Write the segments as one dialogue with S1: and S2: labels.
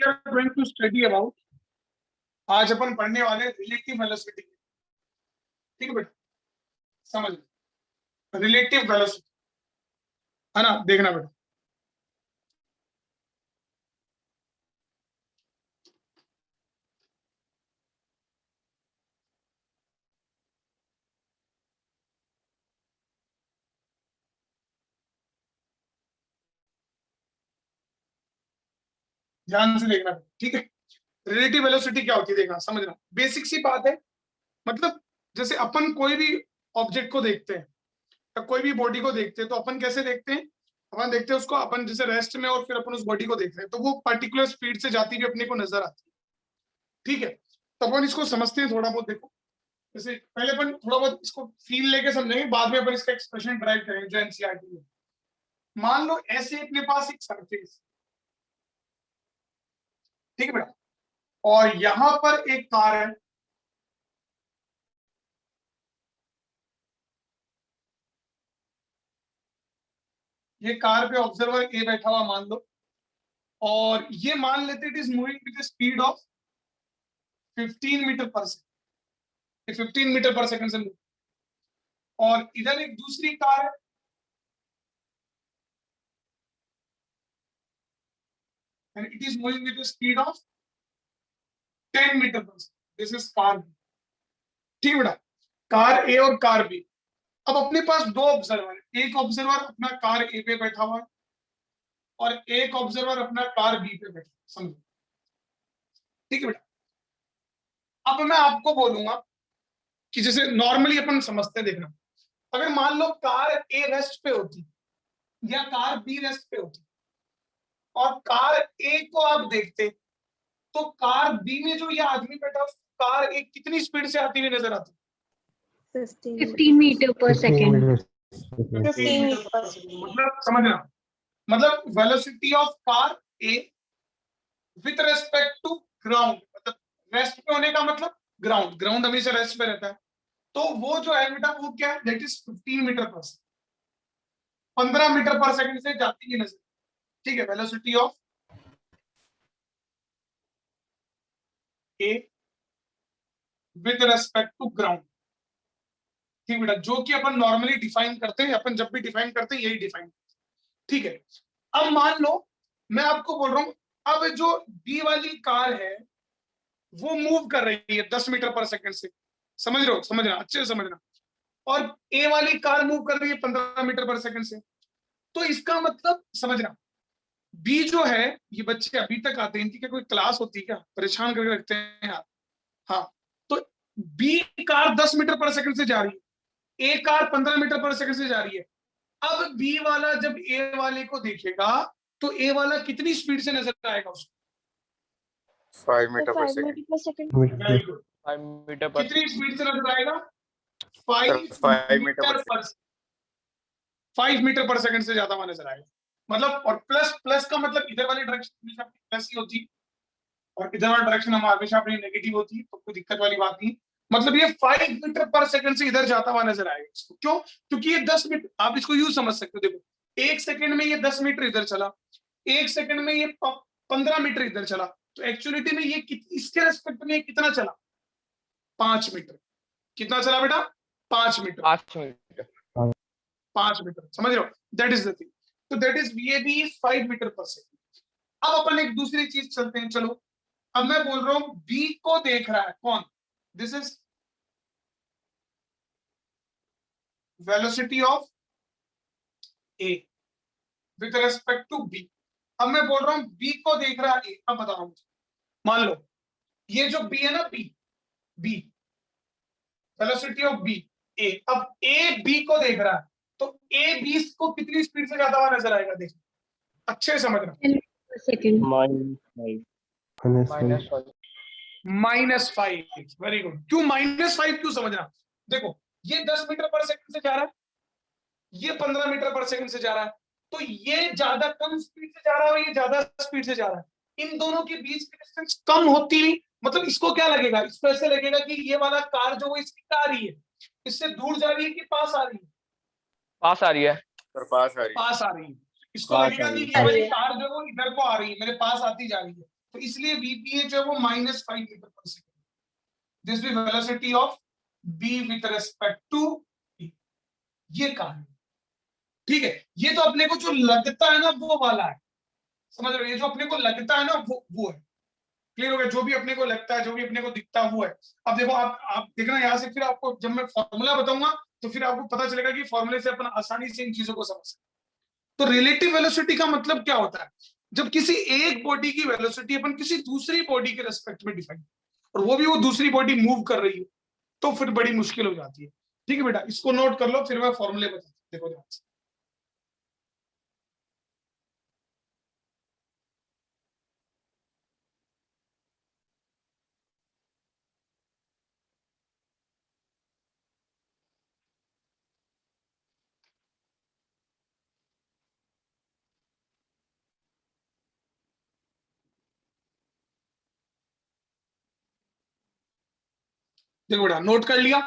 S1: Are going to study about, आज अपन पढ़ने वाले रिलेटिव वेलोसिटी। ठीक है बेटा, समझ रिलेटिव वेलोसिटी, है ना? देखना बेटा, ध्यान से देखना बेटा, ठीक है? रिलेटिव वेलोसिटी क्या होती है देखना, समझना, बेसिक सी बात है। मतलब जैसे अपन कोई भी ऑब्जेक्ट को देखते हैं या कोई भी बॉडी को देखते हैं, तो अपन कैसे देखते हैं? अपन देखते हैं उसको, अपन जैसे रेस्ट में, और फिर अपन उस बॉडी को देख रहे हैं, तो वो पर्टिकुलर स्पीड से जाती हुई अपने को नजर आती है। ठीक है, तो अपन इसको समझते हैं थोड़ा बहुत। देखो, जैसे पहले अपन थोड़ा बहुत इसको फील लेके समझेंगे, बाद में अपन इसका एक्सप्रेशन ड्राइव करेंगे जो एनसीईआरटी में। मान लो ऐसे अपने पास एक सरफेस, ठीक है बेटा, और यहां पर एक कार है, ये कार पे ऑब्जर्वर ए बैठा हुआ मान लो, और ये मान लेते it is moving with speed of 15 metre per second, 15 metre per second से मूव। और इधर एक दूसरी कार है, and it is moving with speed of 10 metre per second. This is car B. ठीक है बेटा, कार ए और कार बी। अब अपने पास दो ऑब्जर्वर है, एक ऑब्जर्वर अपना कार ए पे बैठा हुआ है और एक ऑब्जर्वर अपना कार बी पे बैठा, समझो। ठीक है बेटा, अब मैं आपको बोलूंगा कि जैसे नॉर्मली अपन समझते हैं, देखना, अगर मान लो कार ए रेस्ट पे होती या कार बी रेस्ट पे होती और कार ए को आप देखते, तो कार बी में जो ये आदमी बैठा, कार ए कितनी स्पीड से आती हुई नजर आती?
S2: 15 मीटर पर सेकेंड।
S1: मतलब समझना, मतलब velocity of car A with respect to ground, मतलब रेस्ट पे होने का मतलब ग्राउंड, ग्राउंड हमेशा रेस्ट पे रहता है, तो वो जो है बेटा वो क्या है, that is 15 metre per second, 15 metre per second से जाती हुई नजर। ठीक है, velocity of A with respect to ground. ठीक बेटा, जो कि अपन नॉर्मली डिफाइन करते हैं, अपन जब भी डिफाइन करते हैं यही डिफाइन। ठीक है, अब मान लो मैं आपको बोल रहा हूं, अब जो बी वाली कार है वो मूव कर रही है 10 मीटर पर सेकंड से, समझ रहे हो? समझना, अच्छे से समझना। और ए वाली कार मूव कर रही है 15 मीटर पर सेकंड से, तो इसका मतलब समझना, बी जो है, ये बच्चे अभी तक आते हैं, इनकी क्या कोई क्लास होती है क्या? परेशान करके रखते हैं यार। हाँ, तो B car 10 metre per second से जा रही है, ए कार 15 मीटर पर सेकंड से जा रही है। अब बी वाला जब ए वाले को देखेगा, तो ए वाला कितनी स्पीड से नजर आएगा उसको?
S3: 5 metre per second.
S1: Very good.
S3: 5 metre पर
S1: कितनी स्पीड से नजर आएगा? 5 मीटर पर 5 मीटर पर सेकंड से ज्यादा वहां नजर आएगा। मतलब, और प्लस, प्लस का मतलब इधर वाली डायरेक्शन हमेशा प्लस ही होती है, और इधर वाली डायरेक्शन हमेशा अपनी नेगेटिव होती है, तो कोई दिक्कत वाली बात नहीं। मतलब ये 5 मीटर पर सेकंड से इधर जाता हुआ नजर आएगा इसको। क्यों? क्योंकि ये 10 मीटर, आप इसको यूं समझ सकते हो, देखो, एक सेकंड में ये 10 मीटर इधर चला, एक सेकंड में ये 15 मीटर इधर चला, तो एक्चुअलिटी में ये इसके रेस्पेक्ट में कितना चला? 5 मीटर। कितना चला बेटा? 5 मीटर।
S3: 5 मीटर।
S1: 5 मीटर, समझ रहे हो? That is the thing. तो that is VAB is 5 metre per second. अब अपन एक दूसरी चीज चलते हैं, चलो। अब मैं बोल रहा हूं बी को देख रहा है कौन? This is velocity of A with respect to B. अब मैं बोल रहा हूं बी को देख रहा है ए। अब बता रहा हूं, मान लो ये जो बी है ना, B, B velocity of B A. अब ए बी को देख रहा है, तो ए बी को कितनी स्पीड से जाता हुआ नजर आएगा? देखो, अच्छे से समझना।
S2: सेकेंड।
S1: -5। Very good. क्यों -5? क्यों? समझना, देखो, ये 10 मीटर पर सेकंड से जा रहा है, ये 15 मीटर पर सेकंड से जा रहा है, तो ये ज्यादा कम स्पीड से जा रहा है और ये ज्यादा स्पीड से जा रहा है। इन दोनों के बीच की डिस्टेंस कम होती नहीं, मतलब इसको क्या लगेगा? इसको ऐसे लगेगा कि ये वाला कार जो वो इसकी आ रही है, इससे दूर जा रही है कि पास आ रही है?
S3: पास आ रही है।
S1: पास आ रही है। इसको लगेगा कि ये वाली कार जो वो इधर को आ रही है, मेरे पास आती जा रही है। तो इसलिए वीपीए जो है वो -5 metre per second. This B velocity of B with respect to, ये कहा है। ठीक है, ये तो अपने को जो लगता है ना वो वाला है, समझ रहे हो, ये जो अपने को लगता है ना वो है। क्लियर हो गया, जो भी अपने को लगता है, जो भी अपने को दिखता है वो है। अब देखो आप देखना यहाँ से, फिर आपको जब मैं फॉर्मूला बताऊंगा तो फिर आपको पता चलेगा कि फॉर्मूले से अपन आसानी से इन चीजों को समझ सकते हैं। तो रिलेटिव वेलोसिटी का मतलब क्या होता है, जब किसी एक बॉडी की वेलोसिटी अपन किसी दूसरी बॉडी के रेस्पेक्ट में डिफाइन, और वो दूसरी बॉडी मूव कर रही है, तो फिर बड़ी मुश्किल हो जाती है। ठीक है बेटा, इसको नोट कर लो, फिर मैं फॉर्मूले बताता हूँ, देखो ध्यान से। देखो बेटा, नोट कर लिया,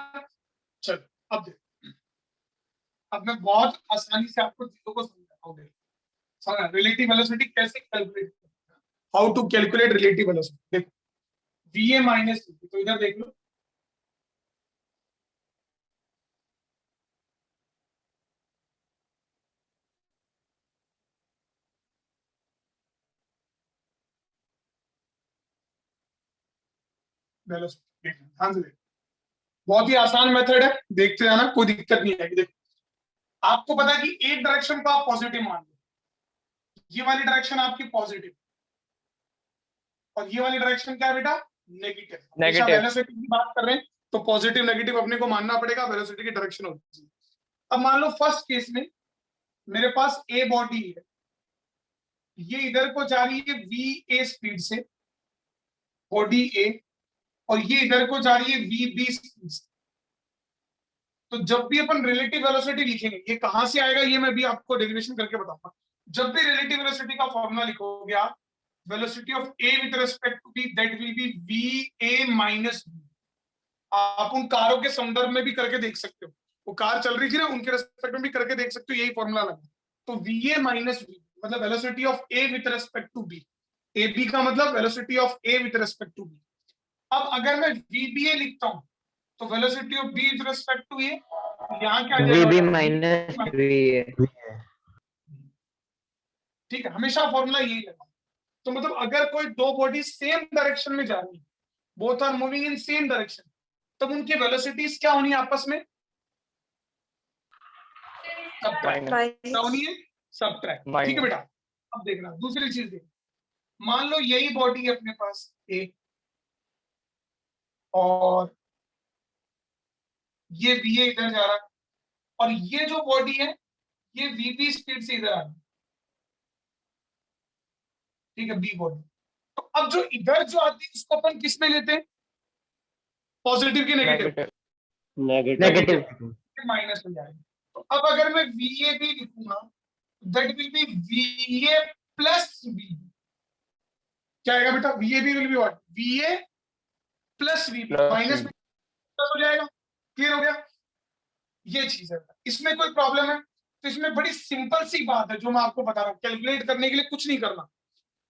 S1: चलो अब देखो, अब मैं बहुत आसानी से आपको चीजों को समझाऊंगा। रिलेटिव वेलोसिटी कैसे calculate, how to calculate relative velocity. देखो वीए माइनस, तो इधर देख लो, वेलोसिटी ध्यान से देखो, बहुत ही आसान मेथड है, देखते जाना, कोई दिक्कत नहीं आएगी। देखो आपको पता है कि एक डायरेक्शन को आप पॉजिटिव मान लो, ये वाली डायरेक्शन आपकी पॉजिटिव, और ये वाली डायरेक्शन क्या है बेटा, नेगेटिव।
S3: नेगेटिव।
S1: वेलोसिटी की बात कर रहे हैं तो पॉजिटिव नेगेटिव अपने को मानना पड़ेगा, वेलोसिटी की डायरेक्शन होती है। अब मान लो फर्स्ट केस में मेरे पास ए बॉडी है, ये इधर को जा रही है वी ए स्पीड से, बॉडी ए, और ये इधर को जा रही है वी बी स्पीड से। तो जब भी अपन रिलेटिव वेलोसिटी लिखेंगे, ये कहां से आएगा ये मैं भी आपको डेरिवेशन करके बताऊंगा। जब भी रिलेटिव वेलोसिटी का फॉर्मूला लिखोगे आप, velocity of A with respect to B, that will be v A minus B. आप उन कारों के संदर्भ में भी करके देख सकते हो, वो कार चल रही थी ना, उनके रेस्पेक्ट में भी करके देख सकते हो, यही फॉर्मूला लगा। तो वी ए माइनस बी मतलब velocity of A with respect to B, A B का मतलब velocity of A with respect to B. अब अगर मैं वीबीए लिखता हूं तो velocity of B with respect to A, यहाँ क्या आ जाएगा
S4: वीबी
S1: बेटा?
S4: Minus V.
S1: ठीक है, हमेशा फॉर्मूला यही लगा। तो मतलब अगर कोई दो बॉडी सेम डायरेक्शन में जा रही है, both are moving in same direction, तब उनकी वेलोसिटीज क्या होनी है आपस में, सबट्रैक्ट। क्या होनी है, सबट्रैक्ट। ठीक है बेटा, अब देखना दूसरी चीज देख, मान लो यही बॉडी है अपने पास ए, और ये वी इधर जा रहा है, और ये जो बॉडी है ये वीबी स्पीड से इधर आ रही है। ठीक है, बी बॉडी। तो अब जो इधर जो आती है उसको अपन किस में लेते हैं, पॉजिटिव की नेगेटिव,
S4: नेगेटिव।
S1: माइनस में जाएगा। तो अब अगर मैं वी ए भी लिखूंगा, that will be v A plus v, क्या आएगा बेटा, v A B will be what, v A plus v, minus में प्लस हो जाएगा। क्लियर हो गया, ये चीज है। इसमें कोई प्रॉब्लम है? तो इसमें बड़ी सिंपल सी बात है जो मैं आपको बता रहा हूँ, कैलकुलेट करने के लिए कुछ नहीं करना।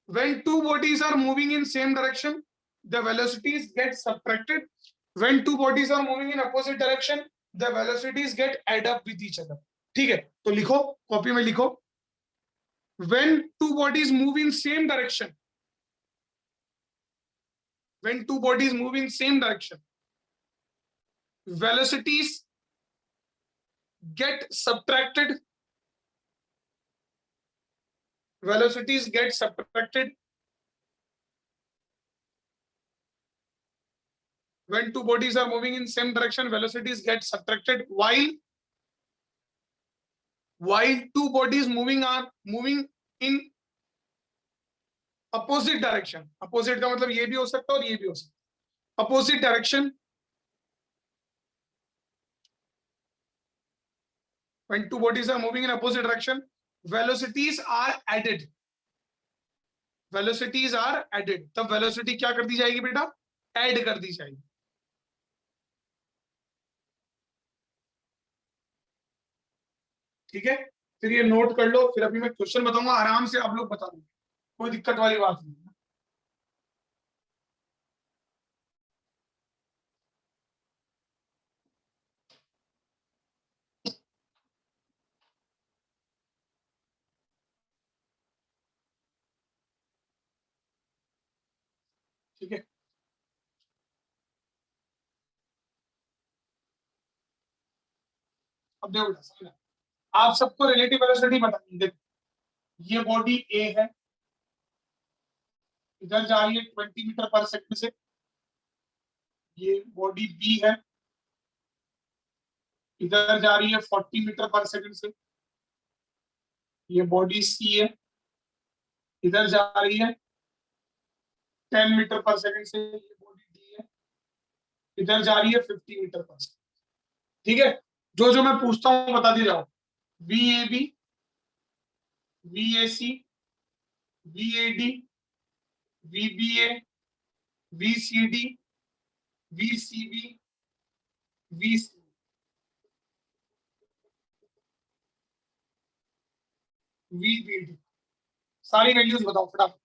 S1: When two bodies are moving in same direction, the velocities get subtracted. When two bodies are moving in opposite direction, the velocities get add up with each other. ठीक है, तो लिखो, कॉपी में लिखो, when two bodies move in same direction, when two bodies move in same direction, velocities get subtracted, velocities get subtracted. When two bodies are moving in same direction, velocities get subtracted, while two bodies are moving in opposite direction. Opposite का मतलब ये भी हो सकता है और ये भी हो सकता है। Opposite direction, when two bodies are moving in opposite direction, velocities are added. Velocities are added. तब velocity क्या कर दी जाएगी बेटा, ऐड कर दी जाएगी। ठीक है, फिर ये नोट कर लो, फिर अभी मैं क्वेश्चन बताऊंगा, आराम से आप लोग बता देंगे, कोई दिक्कत वाली बात नहीं है। ठीक है, अब देखो बेटा समझना, आप सबको रिलेटिव वेलोसिटी बतानी है। देखो ये बॉडी ए है, इधर जा रही है 20 मीटर पर सेकंड से। ये बॉडी बी है, इधर जा रही है 40 मीटर पर सेकंड से। ये बॉडी सी है, इधर जा रही है 10 मीटर पर सेकंड से। ये बॉडी डी है, इधर जा रही है 50 मीटर पर सेकंड। ठीक है, जो जो मैं पूछता हूँ बता दी जाओ। V A B, v A C, v A D, v B A, v C D, v C B, v C, v B D, सारी वैल्यूज बताओ फटाफट।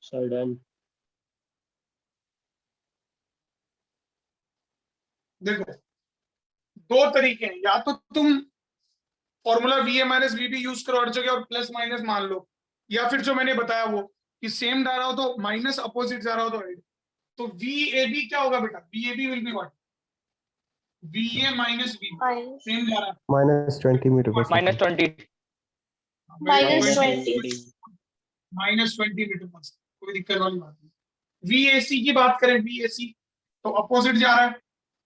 S4: So done.
S1: देखो दो तरीके हैं, या तो तुम formula we A minus we B use करो हर जगह और प्लस माइनस मान लो, या फिर जो मैंने बताया वो कि सेम जा रहा हो तो माइनस, अपोजिट जा रहा हो तो ऐड। तो वी ए बी क्या होगा बेटा? V A B will be what? V A minus we B, same जा रहा है
S5: -20 मीटर पर
S3: -20
S1: -20 मीटर पर सेकंड, कोई दिक्कत वाली बात नहीं। वी ए सी की बात करें, वी ए सी तो अपोजिट जा रहा है,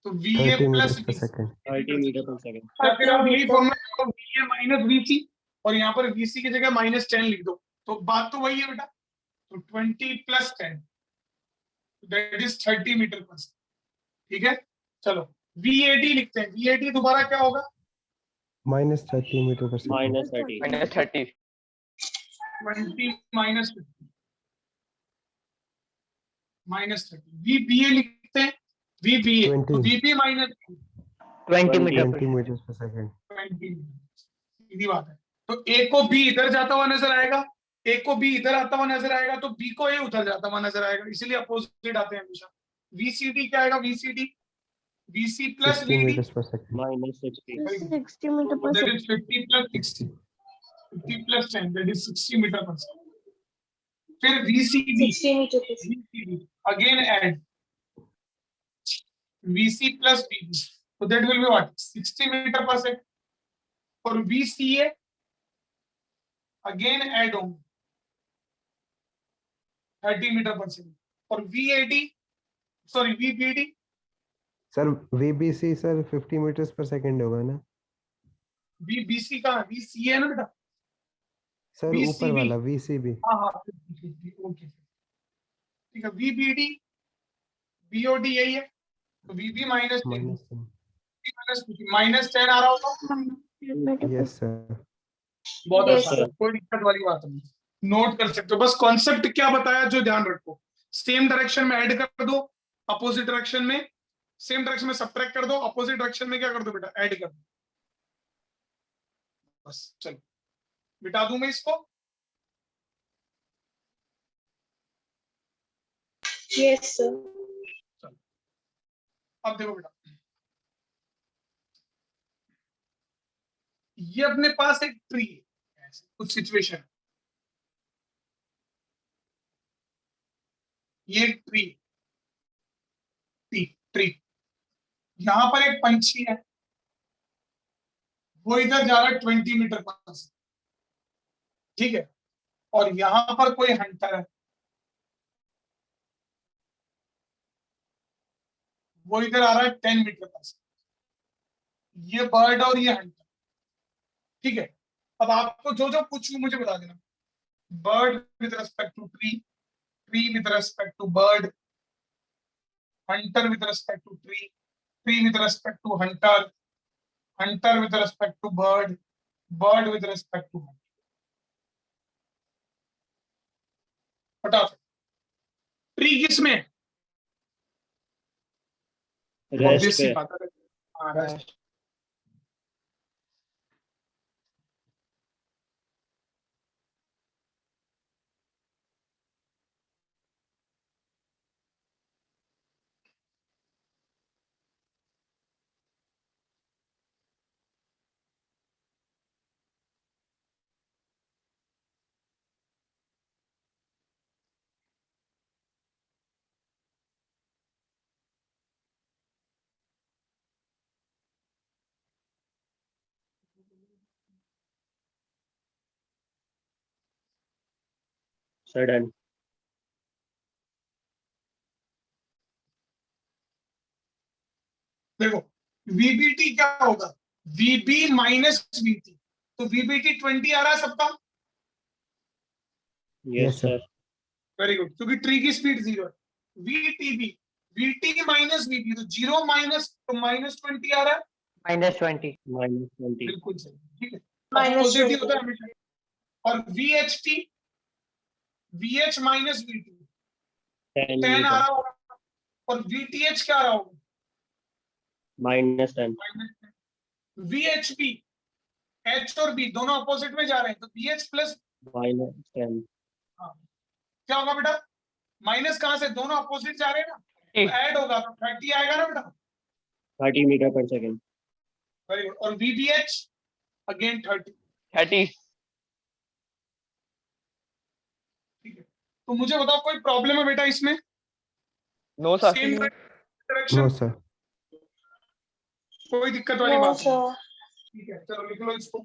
S1: तो V A
S5: 30
S1: plus
S5: metre per second.
S4: 30 metre per second.
S1: या फिर आप यही formula we A minus V C, और यहाँ पर वी सी की जगह -10 लिख दो, तो बात तो वही है बेटा। तो 20 + 10 that is 30 metre per second. ठीक है, चलो वीएडी लिखते हैं। वीएडी दोबारा क्या होगा?
S5: -30 मीटर पर सेकंड।
S4: -30
S3: -30
S1: 20 -50 -30। वीबीए लिखते हैं, वीबीए तो
S5: 20
S1: VB minus
S4: 20 metre
S5: 20 metre per second.
S1: 20। सीधी बात है। तो ए को बी इधर जाता हुआ नजर आएगा, ए को बी इधर आता हुआ नजर आएगा, तो बी को ए उधर जाता हुआ नजर आएगा, इसलिए अपोजिट आते हैं हमेशा। वीसीडी क्या आएगा? VCD VC plus
S5: 60
S1: VD,
S5: metre per second.
S4: -60
S2: 60 metre per
S1: that
S2: second.
S1: Is 50 + 60, 50 + 10 that is 60 metre per second. फिर VCD,
S2: 60 metre per second.
S1: VCD again add VC plus VB, so that will be what? 60 meter per second. For VCA again add on 30 meter per second. For VAD, sorry VBD,
S5: sir VBC sir 50 metre per second होगा ना
S1: VBC का VCA है ना बेटा?
S5: Sir? ऊपर
S1: VCB
S5: वाला VCB।
S1: हाँ हाँ ओके ठीक है। VBD BOD यही है, तो VB माइनस -10 आ रहा होगा।
S5: Yes sir.
S1: बहुत
S2: Yes,
S1: आसान है, कोई दिक्कत वाली बात नहीं, नोट कर सकते हो। बस कॉन्सेप्ट क्या बताया जो ध्यान रखो, सेम डायरेक्शन में ऐड कर दो, अपोजिट डायरेक्शन में, सेम डायरेक्शन में सब्ट्रैक्ट कर दो, अपोजिट डायरेक्शन में क्या कर दो बेटा? ऐड कर दो। बस चलो मिटा दूं मैं इसको।
S2: Yes, sir.
S1: चलो अब देखो बेटा, ये अपने पास एक ट्री है, कुछ सिचुएशन है, ये ट्री ट्री ट्री, यहां पर एक पंछी है, वो इधर जा रहा है 20 मीटर पर सेकंड, ठीक है, और यहां पर कोई हंटर है, वो इधर आ रहा है 10 मीटर पर सेकंड। ये बर्ड और ये हंटर, ठीक है। अब आपको जो जो पूछूं मुझे बता देना। Bird with respect to tree, tree with respect to bird, hunter with respect to tree, tree with respect to hunter, hunter with respect to bird, bird with respect to hunter. फटाफट, ट्री किस में?
S4: Rest
S1: obvious सी
S4: पे।
S1: बात है। हाँ, rest।
S4: Sir done.
S1: देखो VBT क्या होगा, वीबी माइनस वीटी, तो वीबीटी 20 आ रहा है सबका।
S4: Yes
S5: sir.
S4: Sir.
S1: Very good, क्योंकि ट्री की स्पीड 0 है। वीटीबी, वीटी माइनस वीबी, तो 0 माइनस, तो -20 आ रहा है।
S4: -20।
S1: बिल्कुल सही, ठीक है।
S2: Minus
S1: अपोजिट ही
S2: 20।
S1: होता है हमेशा। और वीएचटी, वीएच माइनस वीटी 10 आ
S4: 10
S1: रहा होगा। और वीटीएच क्या आ रहा होगा?
S4: -10।
S1: वीएचपी, एच और बी दोनों अपोजिट में जा रहे हैं, तो बीएच प्लस
S4: -10।
S1: क्या होगा बेटा? माइनस कहां से, दोनों अपोजिट जा रहे हैं ना, तो ऐड होगा तो 30 आएगा ना बेटा।
S4: 30 मीटर पर सेकेंड।
S1: Very good. और वीबीएच अगेन 30।
S3: 30।
S1: ठीक है, तो मुझे बताओ कोई प्रॉब्लम है बेटा इसमें?
S3: No sir.
S1: Same
S5: No,
S1: direction,
S5: sir.
S1: कोई दिक्कत वाली
S2: No,
S1: बात नहीं।
S2: sir.
S1: ठीक है, चलो लिख लो इसको।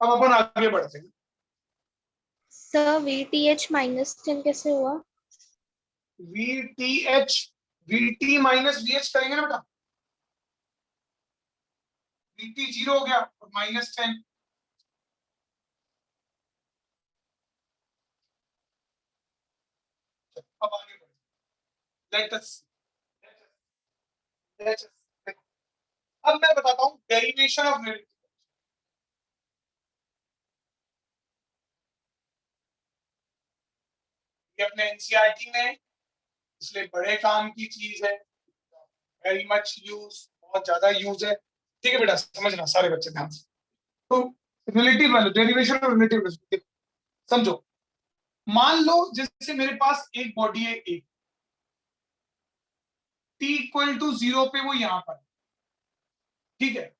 S1: अब अपन आगे बढ़ते हैं।
S2: Sir, VTH -10 कैसे हुआ?
S1: VTH, VT माइनस VH करेंगे ना बेटा, VT 0 हो गया और -10। अब आगे बढ़ते, लेट अस, अब मैं बताता हूं डेरिवेशन ऑफ रिलेटिव। ये अपने एनसीईआरटी में, इसलिए बड़े काम की चीज है, वेरी मच यूज, बहुत ज्यादा यूज है। ठीक है बेटा, समझना सारे बच्चे ध्यान से। तो relative value, derivation of relative value समझो। मान लो जैसे मेरे पास एक बॉडी है ए, टी इक्वल टू 0 पे वो यहां पर, ठीक है।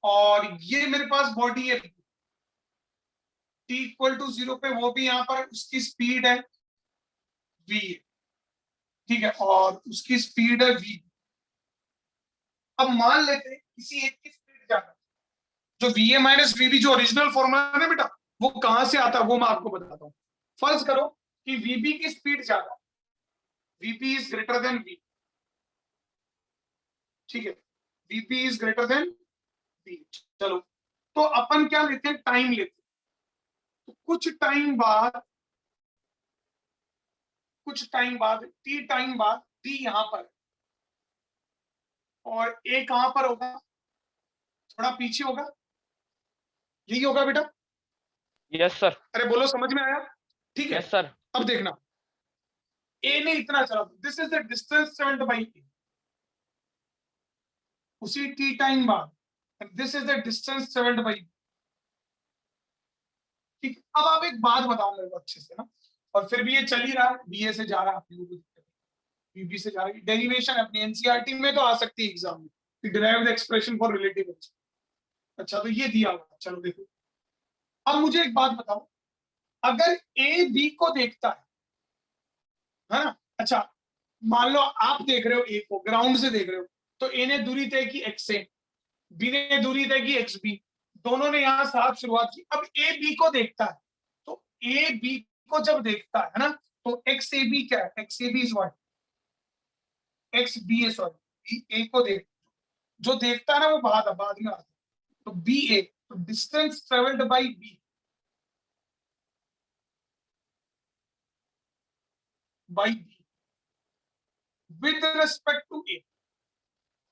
S1: और ये मेरे पास बॉडी है टी इक्वल टू 0 पे, वो भी यहां पर, उसकी स्पीड है v, ठीक है, और उसकी स्पीड है v। अब मान लेते हैं किसी एक की स्पीड ज्यादा, जो V A minus we B जो ओरिजिनल फॉर्मूला है ना बेटा, वो कहां से आता है वो मैं आपको बताता हूं। फर्ज करो कि वीबी की स्पीड ज्यादा, VP is greater than V, ठीक है, VP is greater than V. चलो, तो अपन क्या लेते हैं, टाइम लेते हैं। तो कुछ टाइम बाद टी टाइम बाद डी यहां पर, और ए कहां पर होगा, थोड़ा पीछे होगा, यही होगा बेटा।
S3: Yes sir.
S1: अरे बोलो, समझ में आया? ठीक है,
S3: यस सर।
S1: अब देखना, ए ने इतना चला, this is the distance travelled by A, उसी टी टाइम बाद this is the distance travelled by. ठीक, अब आप एक बात बताओ मेरे को अच्छे से ना, और फिर भी ये चल ही रहा है, बीए से जा रहा है, बीबी से जा रहा है, डेरिवेशन अपनी एनसीईआरटी में तो आ सकती है एग्जाम में, derive the expression for relative. अच्छा, तो ये दिया हुआ, चलो देखो। अब मुझे एक बात बताओ, अगर ए बी को देखता है ना, अच्छा मान लो आप देख रहे हो ए को, ग्राउंड से देख रहे हो, तो ए ने दूरी तय की एक्स से, बी ने दूरी तय की एक्स बी, दोनों ने यहां साथ शुरुआत की। अब ए बी को देखता है, तो ए बी को जब देखता है ना, तो एक्स ए बी क्या है, X A B is what, X B A, sorry A को देख, जो देखता है ना वो बाद में आता है, तो बी ए, तो distance travelled by B with respect to A,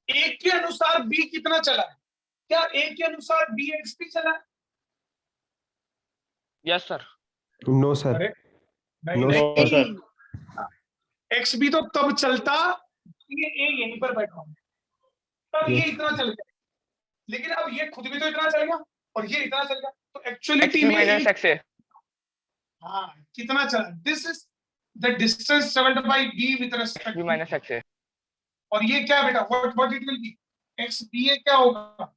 S1: A के अनुसार बी कितना चला है? क्या ए के अनुसार बी एक्स पी चला है?
S3: Yes sir.
S5: No, sir.
S1: अरे नहीं
S5: No,
S1: नहीं,
S4: sir.
S1: एक्स बी तो तब चलता ये ए यहीं पर बैठा हूं, तब ये
S5: Yes.
S1: इतना चल गया, लेकिन अब ये खुद भी तो इतना चल गया और ये इतना चल गया, तो actually
S3: X B minus X A.
S1: हाँ कितना चला, this is the distance travelled by B with
S3: X
S1: respect
S3: B minus X A.
S1: और ये क्या बेटा, what it will be, X B A क्या होगा,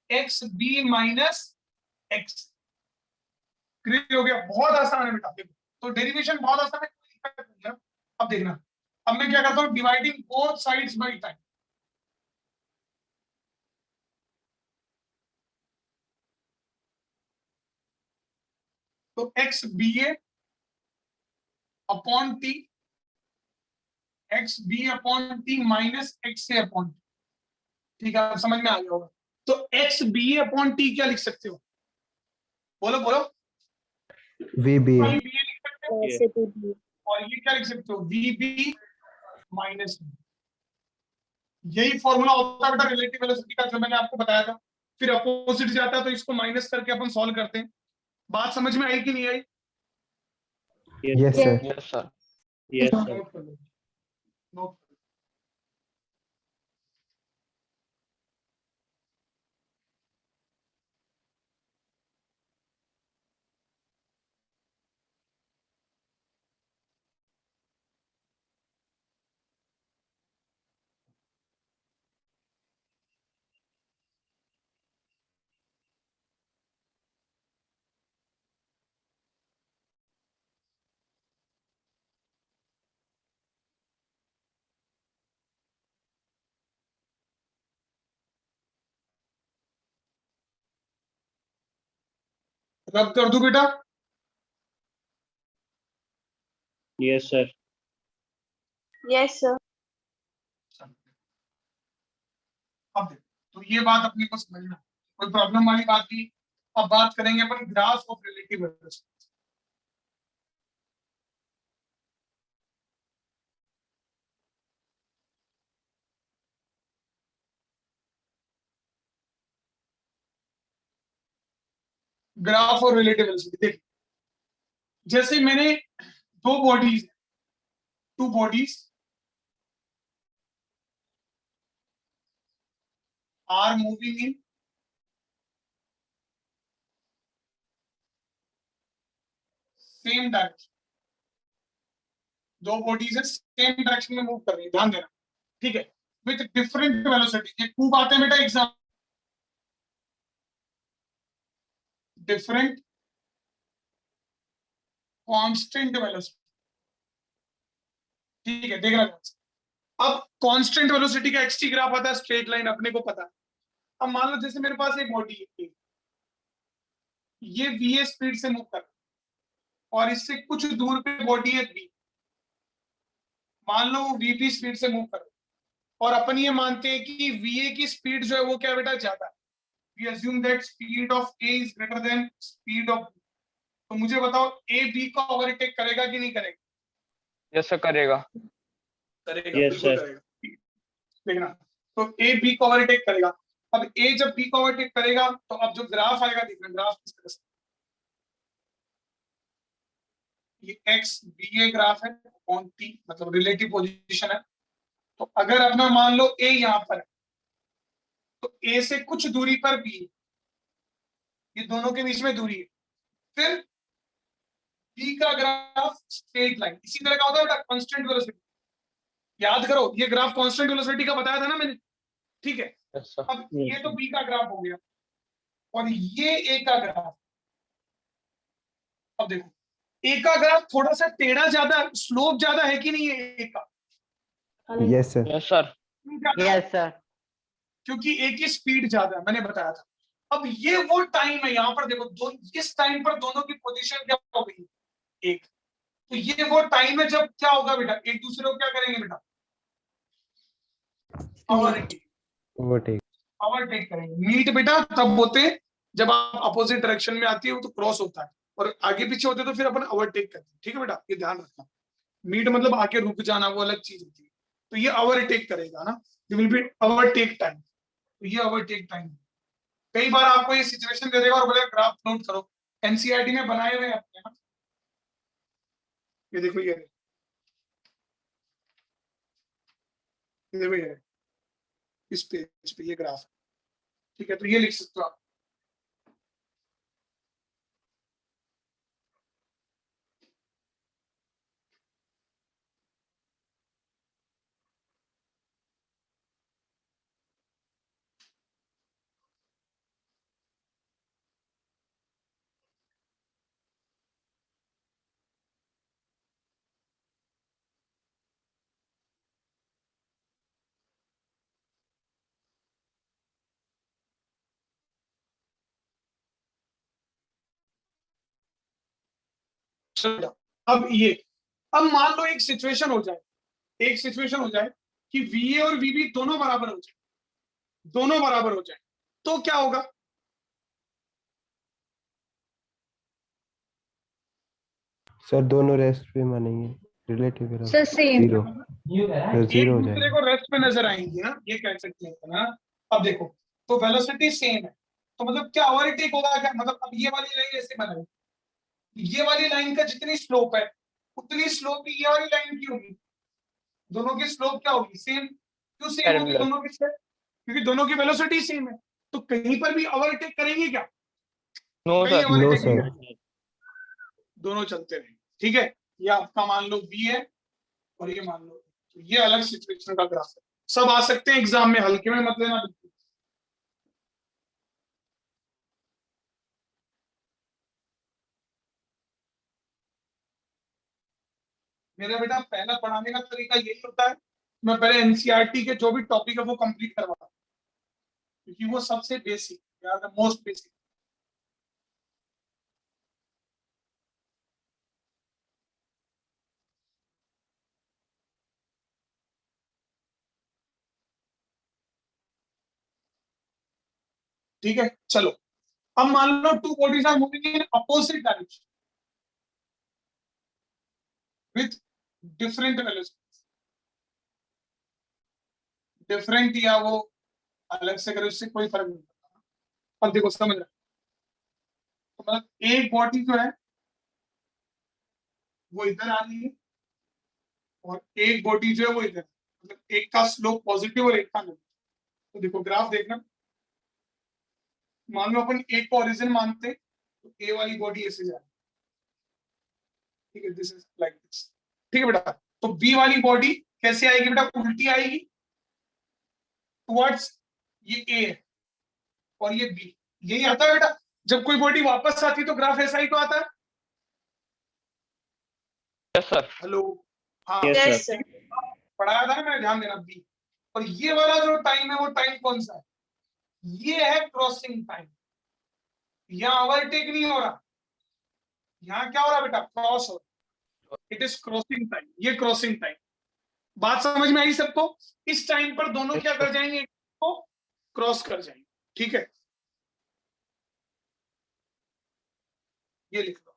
S1: X B minus X. Clear हो गया? बहुत आसान है बेटा, देखो तो डेरिवेशन बहुत आसान है, कोई दिक्कत नहीं है। अब देखना, अब मैं क्या करता हूँ, dividing both sides by time. तो X B A upon T, X B upon T minus X A upon T, ठीक है, अब समझ में आ गया होगा। तो एक्स बी अपॉन टी क्या लिख सकते हो, बोलो बोलो,
S5: VBA.
S1: बी लिख सकते हो,
S2: ऐसे तो भी
S1: और ये क्या लिख सकते हो, वी बी माइनस, यही फॉर्मूला होता है बेटा रिलेटिव वेलोसिटी का, जो मैंने आपको बताया था। फिर अपोजिट जाता है तो इसको माइनस करके अपन सॉल्व करते हैं। बात समझ में आई कि नहीं आई?
S5: Yes, sir.
S3: Yes sir.
S4: Yes, sir.
S1: Note कर लो, नोट। रब कर दूं बेटा?
S4: Yes, sir.
S2: Yes sir.
S1: अब देखो, तो ये बात अपने को समझना, कोई प्रॉब्लम वाली बात नहीं। अब बात करेंगे अपन graph of relative velocity. Graph और रिलेटिव वेलोसिटी देखिए, जैसे मैंने दो bodies, two bodies are moving in same direction, दो बॉडीज है सेम डायरेक्शन में मूव कर रही है, ध्यान देना, ठीक है, विथ डिफरेंट वेलोसिटी। ये खूब आते हैं बेटा एग्जाम, डिफरेंट कांस्टेंट वेलोसिटी, ठीक है, देखना ध्यान से। अब कांस्टेंट वेलोसिटी का एक्सटी ग्राफ आता है, स्ट्रेट लाइन, अपने को पता है। अब मान लो जैसे मेरे पास एक बॉडी है, ये वी स्पीड से मूव कर रहा है और इससे कुछ दूर पे बॉडी है बी, मान लो वीपी स्पीड से मूव कर रहा है, और अपन ये मानते हैं कि वीए की स्पीड जो है वो क्या बेटा ज्यादा है, we assume that speed of A is greater than speed of B. तो मुझे बताओ ए बी को ओवरटेक करेगा कि नहीं करेगा?
S3: यस सर करेगा।
S1: करेगा,
S4: Yes,
S1: बिल्कुल
S4: sir.
S1: करेगा। देखना, तो ए बी को ओवरटेक करेगा। अब ए जब बी को ओवरटेक करेगा तो अब जो ग्राफ आएगा, देखना ग्राफ किस तरह से, ये एक्स बी ए ग्राफ है ऑन टी, मतलब रिलेटिव पोजीशन है। तो अगर अपना मान लो ए यहां पर है, तो ए से कुछ दूरी पर बी, ये दोनों के बीच में दूरी है, फिर बी का ग्राफ स्ट्रेट लाइन इसी तरह का होता है बेटा, कांस्टेंट वेलोसिटी। याद करो, ये ग्राफ कांस्टेंट वेलोसिटी का बताया था ना मैंने, ठीक है।
S3: Yes sir.
S1: अब ये तो बी का ग्राफ हो गया और ये ए का ग्राफ। अब देखो, ए का ग्राफ थोड़ा सा टेढ़ा ज्यादा, स्लोप ज्यादा है कि नहीं है ए का?
S5: Yes, sir.
S3: Yes sir.
S4: Yes, sir.
S1: क्योंकि ए की स्पीड ज्यादा है, मैंने बताया था। अब ये वो टाइम है, यहाँ पर देखो, इस टाइम पर दोनों की पोजीशन क्या हो गई, एक। तो ये वो टाइम है जब क्या होगा बेटा, एक दूसरे को क्या करेंगे बेटा, ओवरटेक
S5: ओवरटेक।
S1: ओवरटेक करेंगे। मीट बेटा तब होते हैं जब आप अपोजिट डायरेक्शन में आती है तो क्रॉस होता है, और आगे पीछे होते हैं तो फिर अपन ओवरटेक करते हैं। ठीक है बेटा, ये ध्यान रखना। मीट मतलब आके रुक जाना, वो अलग चीज होती है। तो ये ओवरटेक करेगा ना, ये विल बी ओवरटेक टाइम। तो ये ओवरटेक टाइम। कई बार आपको ये सिचुएशन दे देगा और बोलेगा ग्राफ नोट करो, एनसीईआरटी में बनाए हुए हैं अपने ना। ये देखो, ये देखो, ये इस पेज पे ये ग्राफ है। ठीक है, तो ये लिख सकते हो आप। चलो, अब मान लो एक सिचुएशन हो जाए, कि वीए और वीबी दोनों बराबर हो जाए, तो क्या होगा?
S5: सर दोनों रेस्ट पे मानेंगे, relative graph
S2: sir same.
S5: Zero, sir
S1: एक
S5: जीरो हो
S1: दूसरे
S5: जाएगा।
S1: को रेस्ट पे नजर आएंगी ना, ये कह सकते हैं ना। अब देखो, तो वेलोसिटी सेम है, तो मतलब क्या ओवरटेक होगा क्या? मतलब अब ये वाली लाइन ऐसे बनाई, ये वाली लाइन का जितनी स्लोप है उतनी स्लोप ये वाली लाइन की होगी। दोनों की स्लोप क्या होगी? सेम। क्यों सेम होगी
S3: Parallel.
S1: दोनों की स्लोप? क्योंकि दोनों की वेलोसिटी सेम है। तो कहीं पर भी ओवरटेक करेंगे क्या?
S3: नो
S1: कहीं
S3: सर।
S5: नो
S1: ओवरटेक नहीं
S5: सर।
S1: करेंगे। दोनों चलते रहेंगे। ठीक है, ये आपका मान लो बी है और ये मान लो, तो ये अलग सिचुएशन का ग्राफ है। सब आ सकते हैं एग्जाम में, हल्के में मत लेना बिल्कुल। मेरा बेटा पहला पढ़ाने का तरीका यही होता है, मैं पहले एनसीईआरटी के जो भी टॉपिक है वो कंप्लीट करवाता हूं, क्योंकि वो सबसे बेसिक, यार मोस्ट बेसिक। ठीक है, चलो। अब मान लो two bodies are moving in opposite direction with different velocity. Different या वो अलग से करो, इससे कोई फर्क नहीं पड़ता। अब देखो, समझ रहे? तो मतलब एक बॉडी जो है वो इधर आ रही है, और एक बॉडी जो है वो इधर, मतलब एक का स्लोप पॉजिटिव और एक का नेगेटिव। तो देखो ग्राफ देखना, मान लो अपन एक को ओरिजिन मानते, तो ए वाली बॉडी ऐसे जा रही है। ठीक है, दिस इज लाइक दिस। ठीक है बेटा, तो बी वाली बॉडी कैसे आएगी बेटा? उल्टी आएगी टुवर्ड्स, ये ए है और ये बी, यही आता है बेटा। जब कोई बॉडी वापस आती है तो ग्राफ ऐसा ही तो आता है।
S3: Yes sir.
S1: हेलो, हाँ,
S4: Yes,
S2: यस
S4: sir.
S2: सर।
S1: पढ़ाया था ना मैंने, ध्यान देना। बी और ये वाला जो टाइम है वो टाइम कौन सा है? ये है क्रॉसिंग टाइम। यहाँ ओवरटेक नहीं हो रहा, यहाँ क्या हो रहा है बेटा? क्रॉस हो रहा। इट इज क्रॉसिंग टाइम, ये क्रॉसिंग टाइम। बात समझ में आई सबको? इस टाइम पर दोनों क्या कर जाएंगे? को क्रॉस कर जाएंगे। ठीक है, ये लिख दो।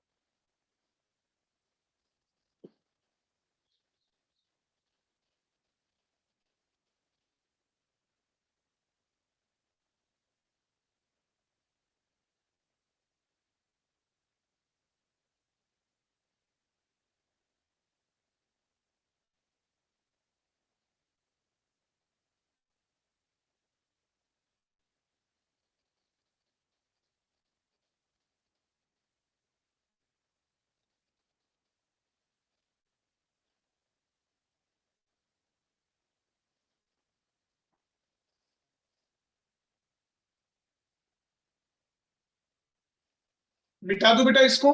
S1: मिटा दो बेटा इसको।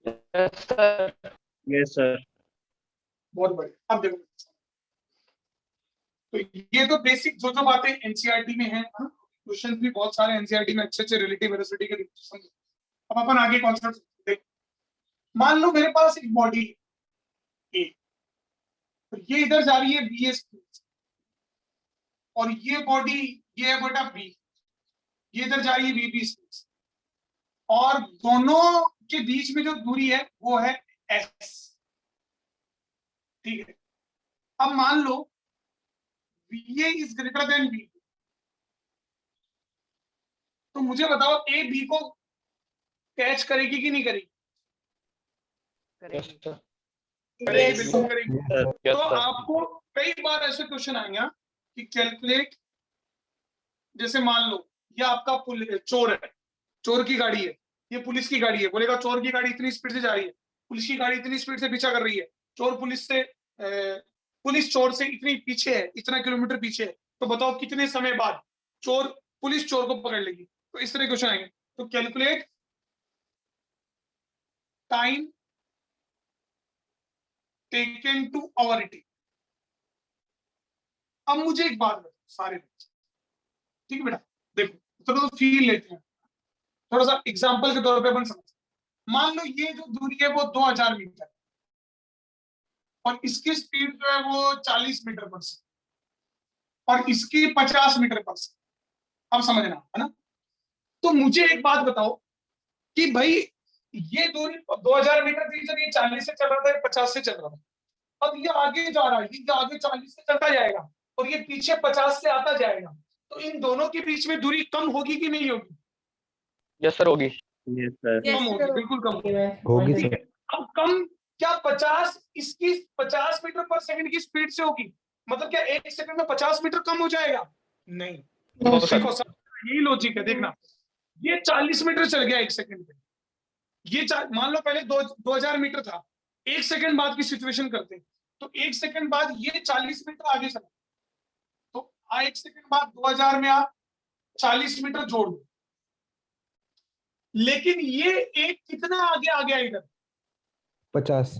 S3: Yes sir.
S4: Yes, sir.
S1: बहुत बढ़िया। अब देखो, तो ये तो बेसिक जो जो बातें एनसीईआरटी में है, क्वेश्चंस भी बहुत सारे एनसीईआरटी में अच्छे अच्छे रिलेटिव वेलोसिटी के समझो। अब अपन आगे कॉन्सेप्ट देखो। मान लो मेरे पास एक बॉडी ए, तो ये इधर जा रही है बी, और ये बॉडी ये है बेटा बी, ये इधर जा रही है बी स्पेस, और दोनों के बीच में जो दूरी है वो है एस। ठीक है, अब मान लो VA is greater than B, तो मुझे बताओ ए बी को कैच करेगी कि नहीं करेगी?
S3: Yes sir.
S1: करेगी,
S2: Yes,
S1: बिल्कुल
S2: sir.
S1: करेगी।
S3: यस
S1: तो
S3: सर।
S1: आपको कई बार ऐसे क्वेश्चन आएंगे कि कैलकुलेट, जैसे मान लो ये आपका चोर है, चोर की गाड़ी है, ये पुलिस की गाड़ी है, बोलेगा चोर की गाड़ी इतनी स्पीड से जा रही है, पुलिस की गाड़ी इतनी स्पीड से पीछा कर रही है, चोर पुलिस चोर से इतनी पीछे है, इतना किलोमीटर पीछे है, तो बताओ कितने समय बाद पुलिस चोर को पकड़ लेगी? तो इस तरह क्वेश्चन आएंगे। तो calculate time taken to overtake. अब मुझे एक बात बताओ सारे बच्चे, ठीक है बेटा, देखो थोड़ा तो फील लेते हैं, थोड़ा सा एग्जांपल के तौर पे अपन समझ। मान लो ये जो दूरी है वो 2000 मीटर, और इसकी स्पीड जो है वो 40 मीटर पर सेकंड, और इसकी 50 मीटर पर सेकंड। अब समझना है ना? तो मुझे एक बात बताओ कि भाई ये दूरी 2000 मीटर थी जब ये 40 से चल रहा था, ये 50 से चल रहा था, अब ये आगे जा रहा है, ये आगे 40 से चलता जाएगा और ये पीछे 50 से आता जाएगा, तो इन दोनों के बीच में दूरी कम होगी कि नहीं होगी?
S3: यस सर होगी।
S4: Yes, sir.
S2: Yes,
S1: कम होगी,
S2: sir.
S1: बिल्कुल कम होगी।
S5: होगी
S1: ठीक
S5: सर।
S1: है, अब कम क्या 50 इसकी 50 मीटर पर सेकंड की स्पीड से होगी? मतलब क्या 1 सेकंड में 50 मीटर कम हो जाएगा? नहीं।
S3: No sir.
S1: देखो सब यही लॉजिक है, देखना ये 40 मीटर चल गया 1 सेकंड में, ये मान लो पहले 2000 मीटर था, 1 सेकंड बाद की सिचुएशन करते हैं, तो 1 सेकंड बाद ये 40 मीटर आगे चला, तो 1 सेकंड बाद 2000 में आप 40 मीटर जोड़ दो, लेकिन ये एक कितना आगे आ गया इधर?
S5: 50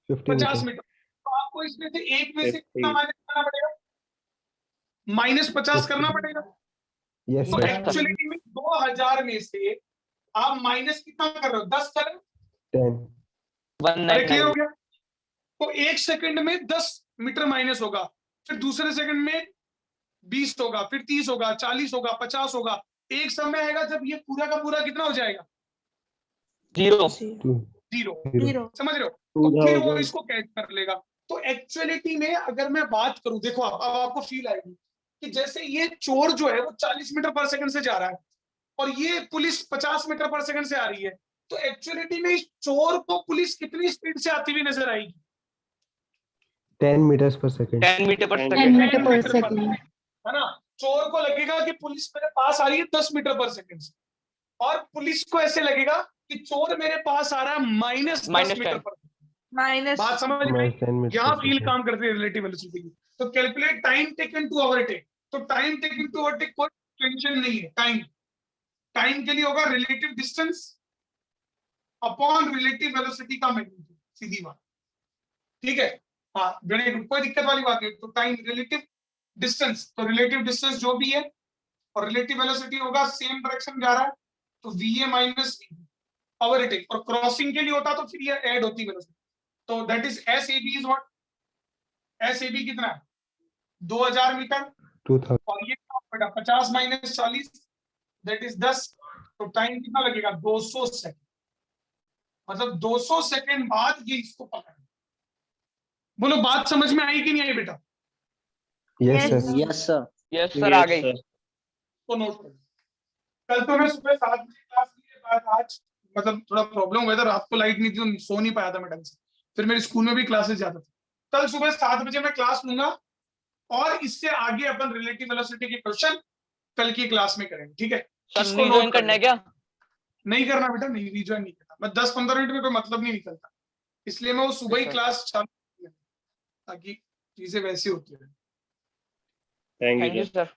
S5: 50
S1: 50
S5: मीटर।
S1: मीटर। तो आपको इसमें से एक में से
S4: 50.
S1: कितना माइनस करना पड़ेगा? -50 करना पड़ेगा।
S5: यस
S1: तो
S5: सर।
S1: एक्चुअली में 2000 में से आप माइनस कितना कर रहे हो? 10 कर रहे हो।
S5: 10।
S1: अरे क्लियर हो
S3: 199।
S1: गया? तो 1 सेकंड में 10 मीटर माइनस होगा, फिर दूसरे सेकंड में 20 होगा, फिर 30 होगा, 40 होगा, 50 होगा। एक समय आएगा जब ये पूरा का पूरा कितना हो जाएगा?
S3: 0।
S5: 2
S1: 0।
S5: 0।
S1: समझ रहे हो? तो फिर वो
S4: 2000.
S1: इसको कैच कर लेगा। तो एक्चुअलिटी में अगर मैं बात करूं, देखो अब आपको फील आएगी कि जैसे ये चोर जो है वो 40 मीटर पर सेकंड से जा रहा है और ये पुलिस 50 मीटर पर सेकंड से आ रही है, तो एक्चुअलिटी में इस चोर को पुलिस कितनी स्पीड से आती हुई नजर आएगी?
S5: 10 meters per second।
S3: 10 मीटर पर
S4: 10
S3: सेकंड।
S2: meter per second.
S1: है ना? चोर को लगेगा कि पुलिस मेरे पास आ रही है 10 मीटर पर सेकंड से, और पुलिस को ऐसे लगेगा कि चोर मेरे पास आ रहा है -10 मीटर पर सेकंड।
S2: Minus.
S1: बात समझ में आई?
S5: -10 meters
S1: यहाँ
S5: per
S1: फील
S5: second।
S1: काम करती है रिलेटिव वेलोसिटी की। तो calculate time taken to overtake. तो टाइम टेकन टू ओवरटेक कोई टेंशन नहीं है, टाइम के लिए होगा relative distance upon relative velocity का मैग्नीट्यूड, सीधी बात। ठीक है, हाँ कोई दिक्कत वाली बात नहीं। तो टाइम रिलेटिव डिस्टेंस, तो रिलेटिव डिस्टेंस जो भी है और रिलेटिव वेलोसिटी होगा सेम डायरेक्शन जा रहा है, तो VA माइनस ओवरटेक, और क्रॉसिंग के लिए होता तो फिर ये ऐड होती वेलोसिटी। तो that is SAB is what? SAB कितना है? 2000 मीटर,
S5: 2000।
S1: और ये बेटा 50 माइनस 40 दैट इज 10। तो टाइम कितना लगेगा? 200 सेकंड। मतलब 200 सेकंड बाद ये इसको पकड़। बोलो बात समझ में आई कि नहीं आई बेटा?
S5: Yes
S2: Yes,
S5: sir.
S4: Yes, sir.
S3: Yes sir आ
S4: Yes,
S3: गई।
S4: sir.
S1: तो नोट करो। कल तो मैं सुबह 7 बजे क्लास ली है, बाद आज मतलब थोड़ा प्रॉब्लम हुआ था, रात को लाइट नहीं थी तो सो नहीं पाया था मैं ढंग से, फिर मेरे स्कूल में भी क्लासेस जाता था। कल सुबह 7 बजे मैं क्लास लूंगा, और इससे आगे अपन रिलेटिव वेलोसिटी के क्वेश्चन कल की क्लास में करेंगे, ठीक है?
S3: सर
S1: इसको
S3: रिजॉइन
S1: नोट कर
S3: करना है
S1: लेना।
S3: क्या?
S1: नहीं करना बेटा, नहीं रिजॉइन नहीं करना। मैं 10-15 मिनट में कोई मतलब नहीं निकलता, इसलिए मैं वो सुबह ही
S3: अच्छा।
S1: क्लास चालू कर देता हूं, ताकि चीजें वैसी होती है।
S4: Thank
S3: thank
S4: you,
S3: you
S4: sir.
S3: Sir.